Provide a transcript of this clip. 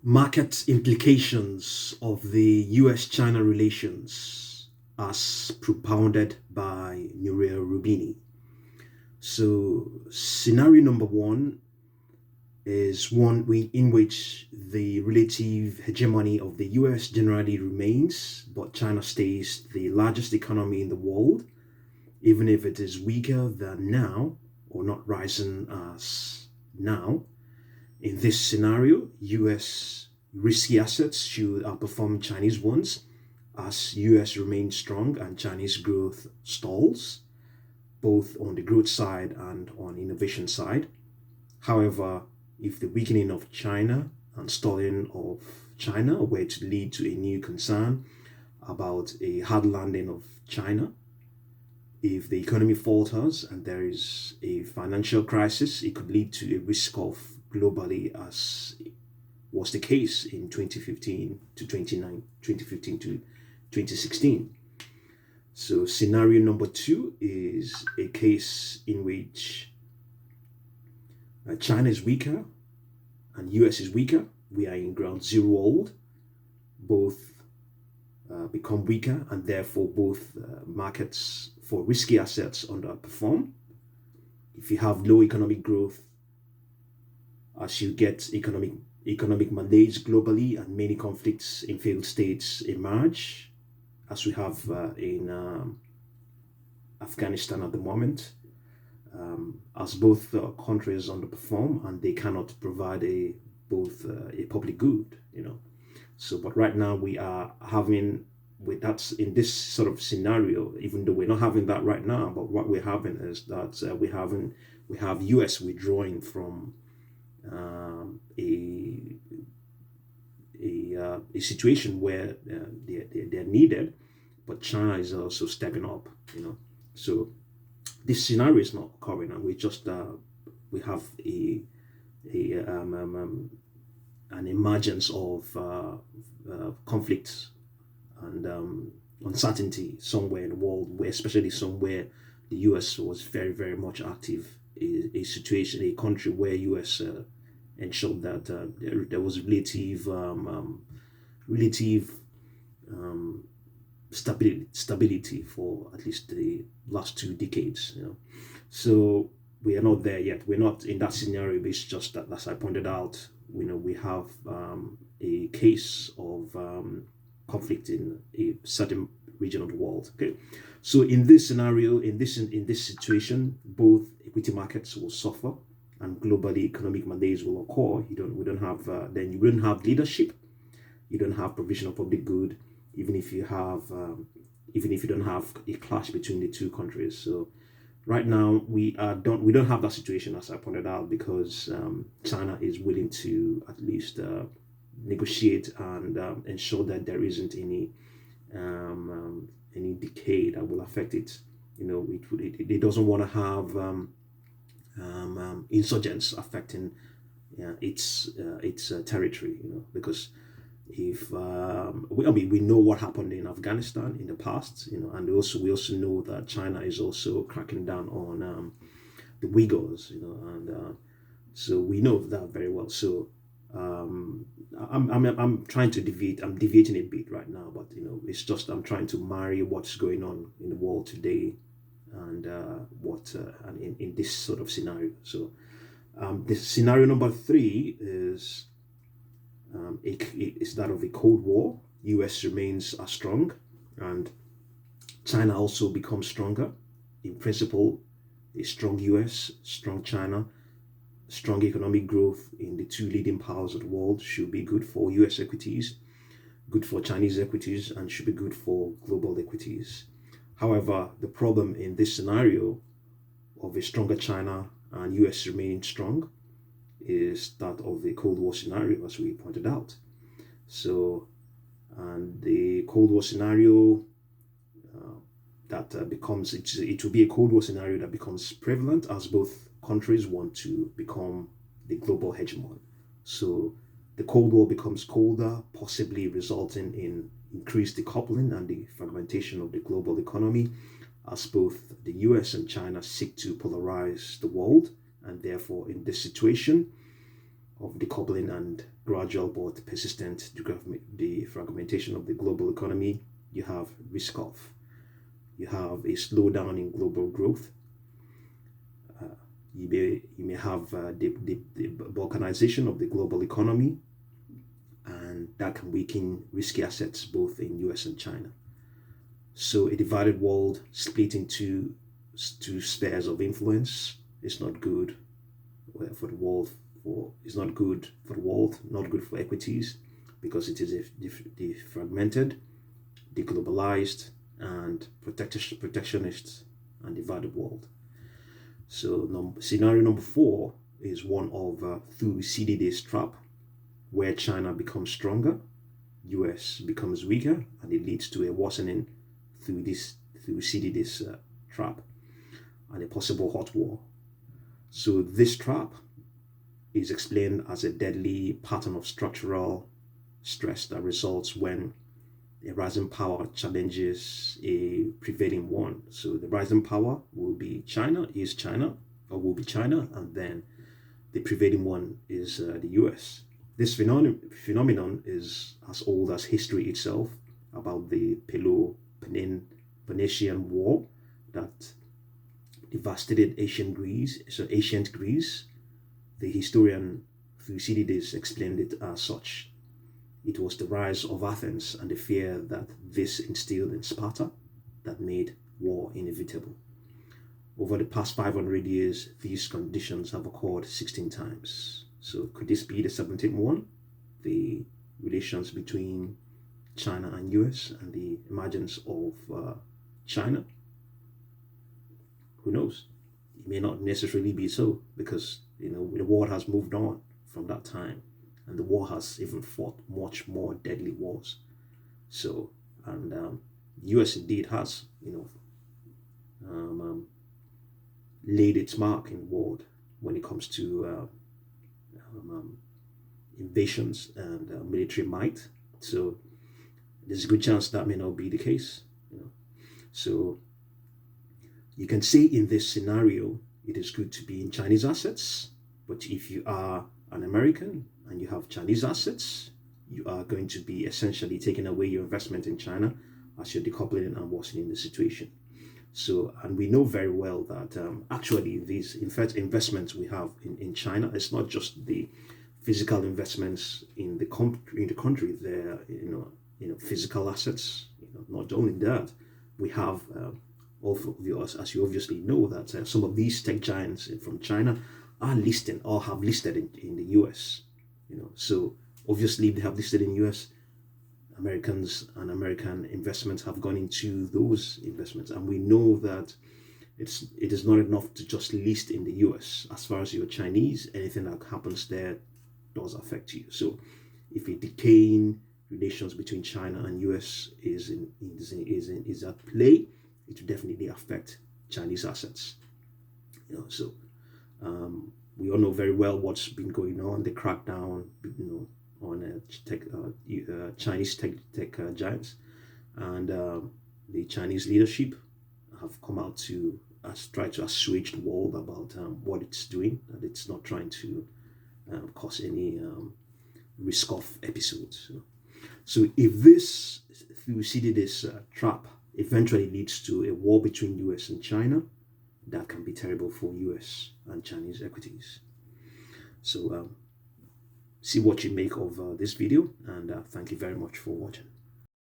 Market implications of the US-China relations as propounded by Nouriel Roubini. So, scenario number one is one in which the relative hegemony of the US generally remains, but China stays the largest economy in the world, even if it is weaker than now or not rising as now. In this scenario, US risky assets should outperform Chinese ones as US remains strong and Chinese growth stalls, both on the growth side and on innovation side. However, if the weakening of China and stalling of China were to lead to a new concern about a hard landing of China, if the economy falters and there is a financial crisis, it could lead to a risk off globally, as was the case in 2015 to 29, 2015 to 2016. So scenario number two is a case in which China is weaker and US is weaker. We are in ground zero old. Both become weaker, and therefore both markets for risky assets underperform. If you have low economic growth, as you get economic malaise globally, and many conflicts in failed states emerge, as we have in Afghanistan at the moment, as both countries underperform and they cannot provide a public good, So, but right now we are having with that in this sort of scenario, even though we're not having that right now, but what we're having is that we have US withdrawing from a a situation where they're needed, but China is also stepping up, So this scenario is not occurring, and we have a an emergence of conflict and uncertainty somewhere in the world, where especially somewhere the US was very, very much active. A situation, a country where US ensured that there was relative stability for at least the last 2 decades. So we are not there yet. We're not in that scenario. But it's just that, as I pointed out, we have a case of conflict in a certain region of the world. Okay, so in this scenario, in this situation, both equity markets will suffer, and globally economic malaise will occur. We don't have then you wouldn't have leadership. You don't have provision of public good, even if you don't have a clash between the two countries. So right now we don't have that situation, as I pointed out, because China is willing to at least negotiate and ensure that there isn't any decay that will affect it. It doesn't want to have insurgents affecting its territory. Because if we know what happened in Afghanistan in the past, and we also know that China is also cracking down on the Uyghurs, and so we know that very well. So I'm trying to deviate. I'm deviating a bit right now, but it's just I'm trying to marry what's going on in the world today and and in this sort of scenario. So this scenario number three is is that of a Cold War. US remains strong, and China also becomes stronger. In principle, a strong US, strong China, strong economic growth in the two leading powers of the world should be good for US equities, good for Chinese equities, and should be good for global equities. However, the problem in this scenario of a stronger China and US remaining strong is that of the Cold War scenario, as we pointed out. So, and the Cold War scenario it will be a Cold War scenario that becomes prevalent as both countries want to become the global hegemon. So the Cold War becomes colder, possibly resulting in increased decoupling and the fragmentation of the global economy, as both the US and China seek to polarize the world. And therefore, in this situation, of decoupling and gradual but persistent defragmentation of the global economy, you have risk off. You have a slowdown in global growth. You may have the balkanization of the global economy, and that can weaken risky assets both in US and China. So a divided world split into two spheres of influence is not good for the world. It's not good for the world, not good for equities, because it is a defragmented, deglobalized, and protectionist and divided world. So scenario number 4 is one of Thucydides' trap, where China becomes stronger, US becomes weaker, and it leads to a worsening Thucydides trap and a possible hot war. So this trap is explained as a deadly pattern of structural stress that results when a rising power challenges a prevailing one. So the rising power will be China, will be China, and then the prevailing one is the US. This phenomenon is as old as history itself, about the Peloponnesian War that devastated ancient Greece. The historian Thucydides explained it as such. It was the rise of Athens and the fear that this instilled in Sparta that made war inevitable. Over the past 500 years, these conditions have occurred 16 times. So could this be the 17th one? The relations between China and US and the emergence of China? Who knows? It may not necessarily be so, because the world has moved on from that time, and the war has even fought much more deadly wars. So, and the US indeed has, laid its mark in the world when it comes to invasions and military might. So there's a good chance that may not be the case. So you can say in this scenario, it is good to be in Chinese assets, but if you are an American and you have Chinese assets, you are going to be essentially taking away your investment in China as you're decoupling and worsening the situation. So, and we know very well that actually these, in fact, investments we have in China, it's not just the physical investments in the country. They're physical assets. Not only that, we have also, as you obviously know, that some of these tech giants from China are listed or have listed in the US. So obviously if they have listed in US, Americans and American investments have gone into those investments, and we know that it is not enough to just list in the US. As far as you're Chinese, anything that happens there does affect you. So if a decaying relations between China and US is at play, it will definitely affect Chinese assets. So we all know very well what's been going on, the crackdown, on Chinese tech giants, and the Chinese leadership have come out to try to assuage the world about what it's doing, that it's not trying to cause any risk-off episodes. So if this Thucydides trap eventually leads to a war between US and China, that can be terrible for US and Chinese equities. So see what you make of this video, and thank you very much for watching.